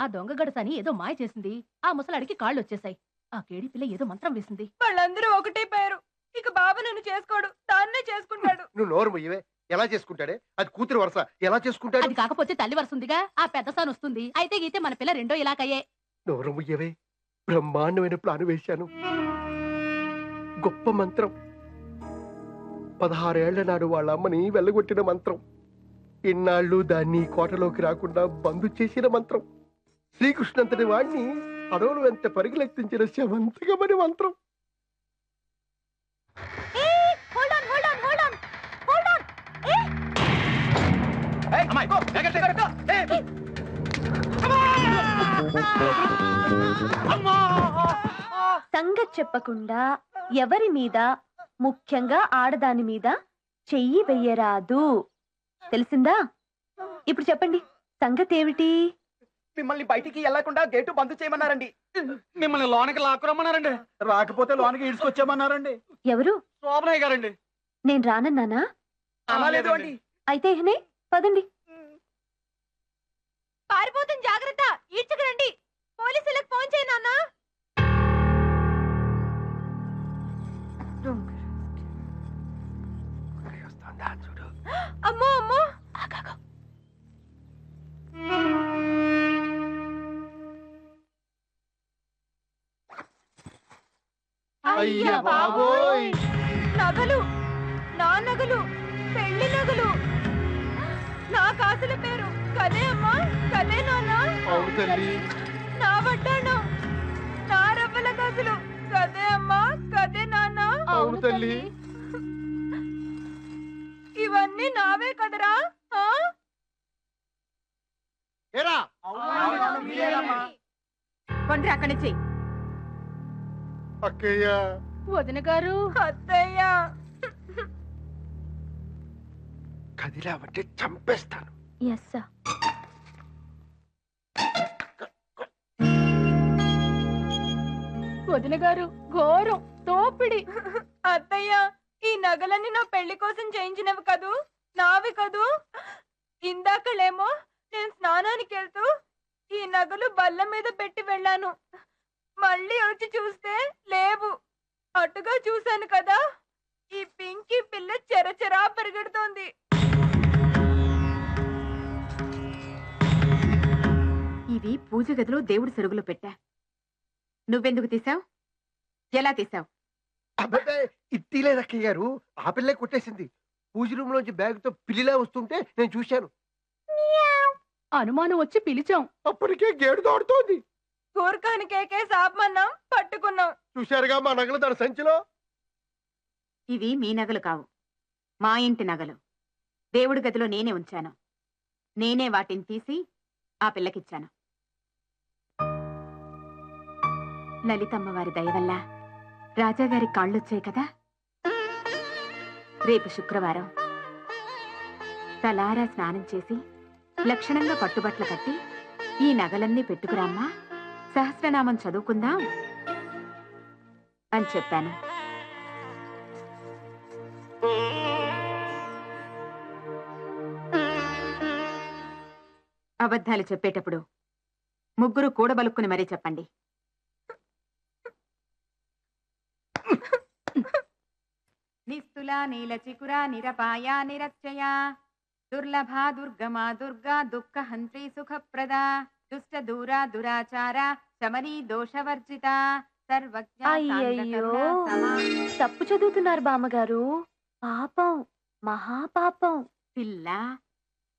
ఆ దొంగ గడసని ఏదో మాయ చేసింది. ఆ ముసలాడికి కాళ్ళు వచ్చేసాయి. ఆ కేడి పిల్ల ఏదో మంత్రం వేసింది. వాళ్ళందరూ ఒకటే పేరు. ఇక బాబు నన్ను చేసుకోడు, దాన్నే చేసుకుంటాడు. నువ్వు నోరు ముయ్యవే. ఎలా చేసుకుంటాడే? అది కూతురు వరుస. ఎలా చేసుకుంటాడు? అది కాకపోతే తల్లి వరుసందిగా, ఆ పెద్ద సాన్ వస్తుంది. అయితే గీతే మన పిల్ల రెండో ఇలాకయ్యే. నోరు ముయ్యవే. బ్రహ్మాండమైన ప్లాను వేశాను. గొప్ప మంత్రం. 16 ఏళ్ల నాడు వాళ్ళ అమ్మని వెళ్ళగొట్టిన మంత్రం. ఇన్నాళ్ళు దాన్ని కోటలోకి రాకుండా బంధు చేసిన మంత్రం. శ్రీకృష్ణంతటి వాణ్ణి అడవులు ఎంత పరిగెలెత్తించిన శవంతకమని మంత్రం. సంగతి చెప్పకుండా ఎవరి మీద, ముఖ్యంగా ఆడదాని మీద చెయ్యి వెయ్యరాదు. తెలిసిందా? ఇప్పుడు చెప్పండి, సంగతి ఏమిటి? మిమ్మల్ని బయటికి వెళ్లకుండా గేటు బంద్ చేయమన్నారండి. మిమ్మల్ని లోనికి లాక్కురమ్మన్నారండి. రాకపోతే లోనికి ఈడ్చుకొచ్చామన్నారండి. ఎవరు? శోభనయ్య గారండి. నేను రానన్నానా? అనలేదు అండి. అయితే ఇహనే పదండి. పారిపోతుంది, జాగ్రత్త. ఈడ్చుకురండి. పోలీసులకు ఫోన్ చేయి నాన్న. అమ్మో అమ్మో. అయ్య బాబోయ్. నగలు, నా నగలు, పెళ్లి నగలు, నా కాసుల పేరు. కదే అమ్మా, కదే నాన్న. అవును తల్లి. నా వడ్డాణం, నా రవ్వల గాజులు. కదే అమ్మా, కదే నాన్న. అవును తల్లి. ఇవన్నీ నావే కదరా? ఏరా కొండ్రి అక్కడి నుంచి. అక్కయ్య. వదిన గారు. అత్తయ్య. కదిలావంటే చంపేస్తాను. Yes sir. వదిన గారు, ఘోరం, దోపిడి. అత్తయ్య, ఈ నగలన్నీ నా పెళ్లి కోసం చేయించినవి కదూ, నావి కదూ. ఇందాకలేమో నేను స్నానానికి వెళ్తూ ఈ నగలు బల్ల మీద పెట్టి వెళ్ళాను. మళ్ళీ వచ్చి చూస్తే లేవు. అటుగా చూశాను కదా, ఈ పింకీ పిల్ల చెరచెరా పరిగెడుతోంది. ఇవి పూజ గదిలో దేవుడి సరుగులో పెట్టా. నువ్వెందుకు తీసావు? ఎలా తీసావు? అబ్బాయి ఇట్టిలేదు అక్కయ్య గారు. ఆ పిల్లే కొట్టేసింది. పూజ రూమ్ లోంచి బ్యాగ్ తో పిల్లిలా వస్తుంటే నేను చూశాను. అనుమానం వచ్చి పిలిచాం. అప్పటికే గేడు దాడుతోంది. కూరకానికేకే సాపమన్నాం, పట్టుకున్నాం. చూశారుగా మా నగలు దాని సంచిలో. ఇవి మీ నగలు కావు, మా ఇంటి నగలు. దేవుడి గదిలో నేనే ఉంచాను. నేనే వాటిని తీసి ఆ పిల్లకిచ్చాను. లలితమ్మ వారి దయవల్ల రాజాగారి కాళ్ళొచ్చాయి కదా. రేపు శుక్రవారం తలారా స్నానం చేసి లక్షణంగా పట్టుబట్లు కట్టి ఈ నగలన్నీ పెట్టుకురామ్మా, సహస్రనామం చదువుకుందాం అని చెప్పాను. అబద్ధాలు చెప్పేటప్పుడు ముగ్గురు కూడబలుక్కుని మరీ చెప్పండి. నిస్తులా నీల చికురా నిరపాయా నిరచ్చయా దుర్లభా దుర్గమా దుర్గా దుఃఖ హంత్రీ సుఖప్రదా దుష్ట దూరా దురాచార శమనీ దోషవర్జిత సర్వజ్ఞ. అయ్యయ్యో, తప్పు చదువుతున్నారు బామ్మగారు. పాపం, మహాపాపం. పిల్ల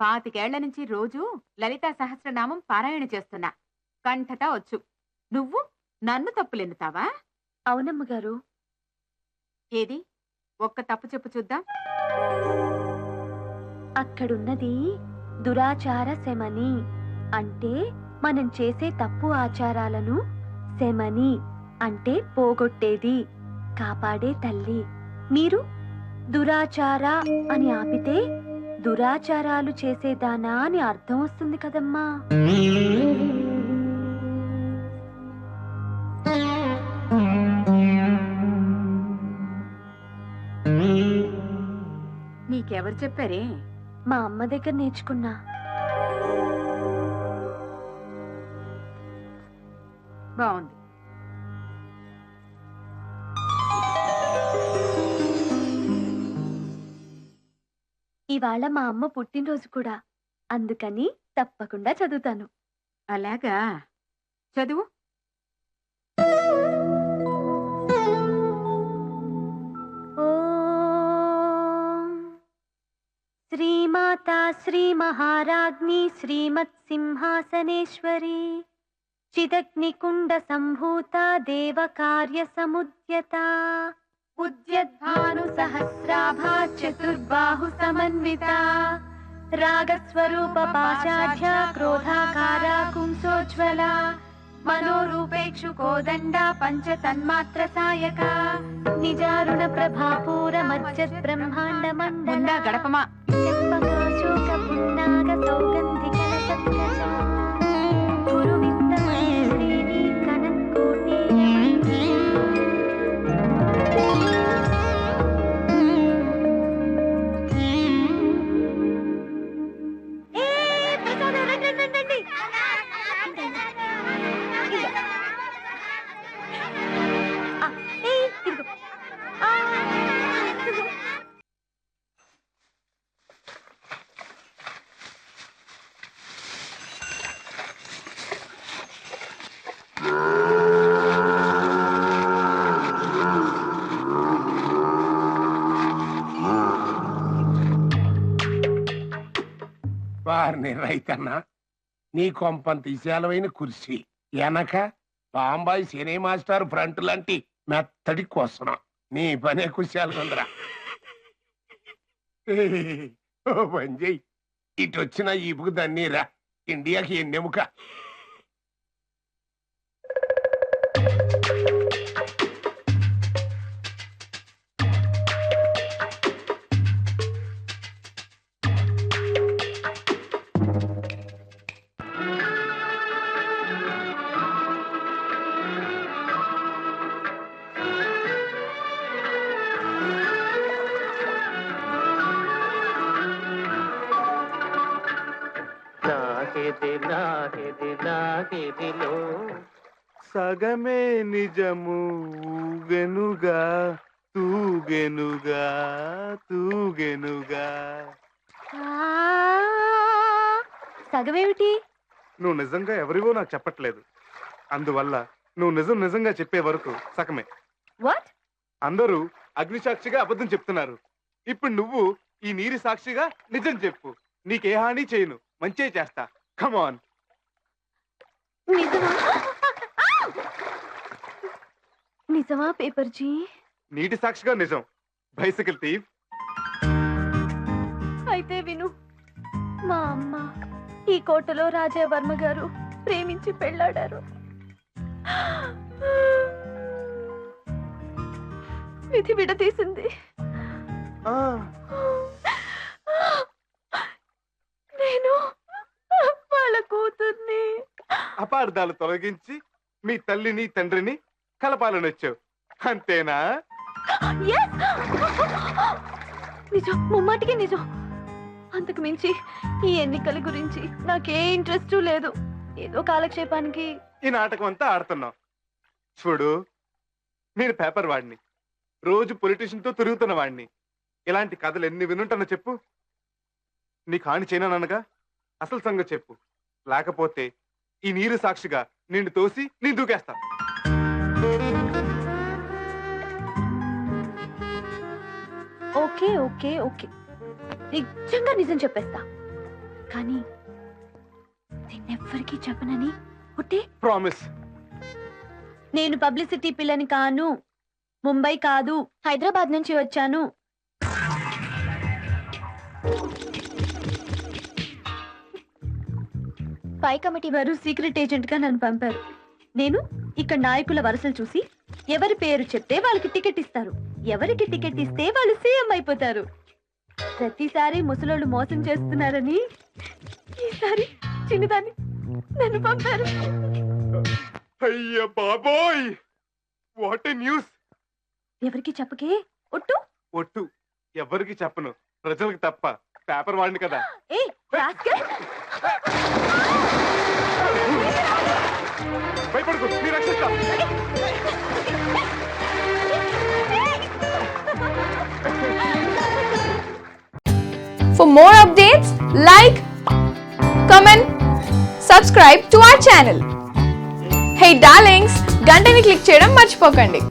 25 ఏళ్ల నుంచి రోజు లలితా సహస్రనామం పారాయణ చేస్తున్నా. కంఠతా వచ్చు. నువ్వు నన్ను తప్పులెన్నుతావా? అవునమ్మగారు. ఏది ఒక్క తప్పు చెప్పు చూద్దాం. అక్కడున్నది దురాచార శమని. అంటే మనం చేసే తప్పు ఆచారాలను శమని అంటే పోగొట్టేది, కాపాడే తల్లి. మీరు దురాచార అని ఆపితే దురాచారాలు చేసేదానా అని అర్థం వస్తుంది కదమ్మా. నీకెవరు చెప్పారే? మా అమ్మ దగ్గర నేర్చుకున్నా. బాగుంది. ఇవాళ మా అమ్మ పుట్టినరోజు కూడా, అందుకని తప్పకుండా చదువుతాను. అలాగా, చదువు. ఓం శ్రీమాతా శ్రీ మహారాజ్ఞి శ్రీమత్ సింహాసనేశ్వరి చిదగ్నికుండ సంభూత దేవ కార్య సముద్యత ఉద్యద్భాను సహస్రాభా చతుర్బాహు సమన్విత రాగస్వరూప పాషాఢ్య క్రోధాకార కుంసోజ్వల మనోరూపేక్షు కోదండ పంచ తన్మాత్ర సాయక నిజారుణ ప్రభాపూర మజ్జత్ బ్రహ్మాండ మండల ముందా గడపమా. చెంపకాశోక పున్నాగ సౌగంధిక సత్కజ గురు విత్తమయ శ్రేణి కనత్కోటి వారిని రైతన్నా, నీ కొంపంత విశాలమైన కుర్చీ వెనక బాంబాయి సినీ మాస్టర్ ఫ్రంట్ లాంటి మెత్తడి కోసనం. నీ పనే కుశాలు కొందరా. ఓ పని చెయ్యి, ఇటు వచ్చిన ఈపుకు దన్నీరా. ఇండియాకి ఎన్నెముక. సగమే నిజము ఊగెనుగా తూగెనుగా తూగెనుగా. సగమేమిటి? నువ్వు నిజంగా ఎవరివో నాకు చెప్పట్లేదు. అందువల్ల నువ్వు నిజంగా చెప్పే వరకు సగమే. వాట్? అందరూ అగ్నిసాక్షిగా అబద్ధం చెప్తున్నారు. ఇప్పుడు నువ్వు ఈ నీరు సాక్షిగా నిజం చెప్పు. నీకే హాని చేయను, మంచే చేస్తా. కమాన్. నిజమా? నిజమా పేపర్జీ? నీటి సాక్షిగా నిజం. Bicycle thief. అయితే విను. మా అమ్మ ఈ కోటలో రాజావర్మ గారు ప్రేమించి పెళ్ళాడారు. విధి విడతీసింది. నేను వాళ్ళ కూతుర్ని. అపార్థాలు తొలగించి మీ తల్లిని తండ్రిని కలపాలని వచ్చావు, అంతేనా? నిజం, ముమ్మాటికి నిజం. అంతకు మించి ఈ ఎన్నికల గురించి నాకే ఇంట్రెస్ట్ లేదు. ఏదో కాలక్షేపానికి ఈ నాటకం అంతా ఆడుతున్నావు. చూడు, నేను పేపర్ వాడిని, రోజు పొలిటీషియన్ తో తిరుగుతున్న వాడిని. ఇలాంటి కథలు ఎన్ని వినుంటానో చెప్పు. నీకు హాని చేయననగా అసలు సంగతి చెప్పు. లేకపోతే ఈ నీరు సాక్షిగా నిన్ను తోసి నేను దూకేస్తా. ఓకే ఓకే ఓకే, నిజంగా నిజం చెప్పేస్తా. కానీ నేనెవ్వరికీ చెప్పనని ఒట్టే. ప్రామిస్. నేను పబ్లిసిటీ పిల్లని కాను. ముంబై కాదు, హైదరాబాద్ నుంచి వచ్చాను. పై కమిటీ వారు సీక్రెట్ ఏజెంట్ గా నన్ను పంపారు. నేను ఇక్కడ నాయకుల వరుసలు చూసి ఎవరి పేరు చెప్తే వాళ్ళకి టికెట్ ఇస్తారు, ఎవరికి టికెట్ ఇస్తే వాళ్ళు సీఎం అయిపోతారు. ప్రతిసారి ముసలోళ్ళు మోసం చేస్తున్నారని ఈసారి చిన్నదాన్ని నన్ను పంపారు. అయ్య బాబోయ్, వాట్ ఏ న్యూస్. ఎవరికి చెప్పకే. ఒట్టు. ఒట్టు ఎవరికి చెప్పను, ప్రజలకు తప్ప. పేపర్ వాడిని కదా. ఏ రాస్కెల్. భయపడకు, నీ రక్షణ For more updates, like, comment, subscribe to our channel. Hey darlings, గంటని click చేయడం మర్చిపోకండి.